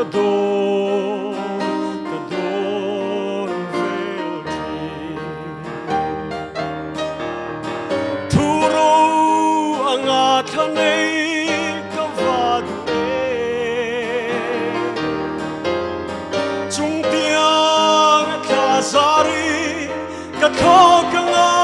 kadon veltri Turo ang atanay kavadu Chung tiang kazari katokanga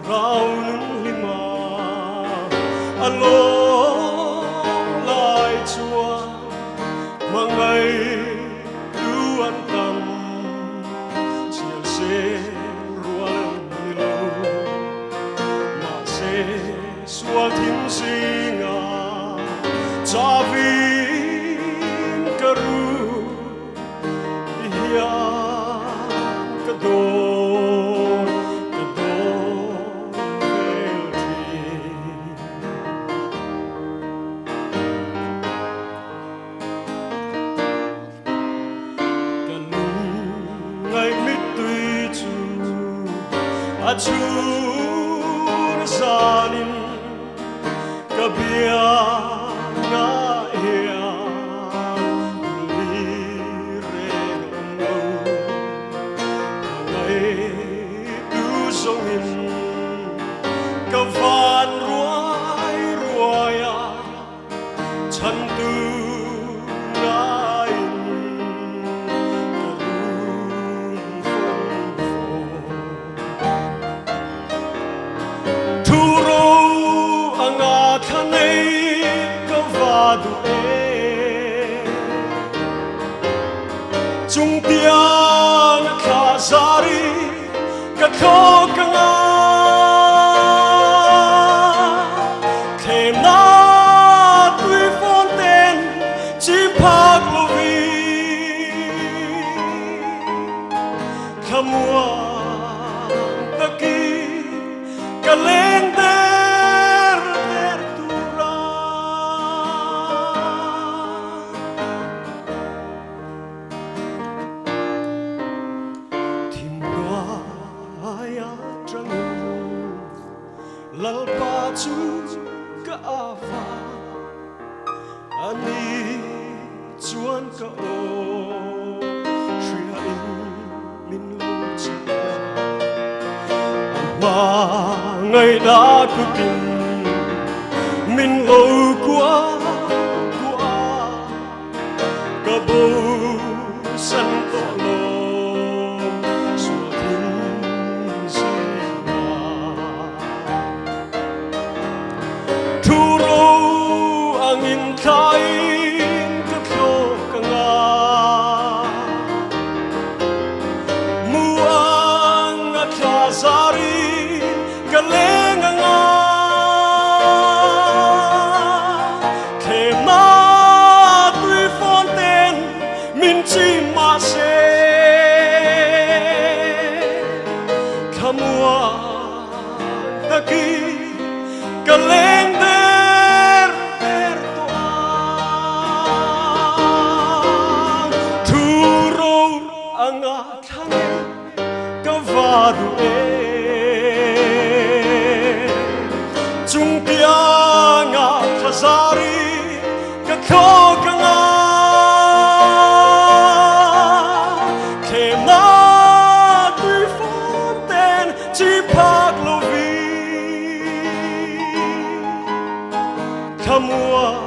Rau nung lima alo lai chua mangai duan tam chial se rual nilo ma se sual tim singa chavin karu hiya kadon Achun sanin kabia nga ia lirego ngai du songin kavan ruai ruaya chan tu Chung tiang kazari katokanga Kena tui fonten chimpak lovi Kamua taki kalender Lalpa chu ka ava ani chuan ka o shria in min lo chi ma ngai da ku tin min lo kwa ka bo san to lo kain kakokanga muang at kazari galenganga kema tui fonten minchi mase kamua taki galeng Chung tiang kazari kakokanga Kema tui fonten chimpak lovi Kamua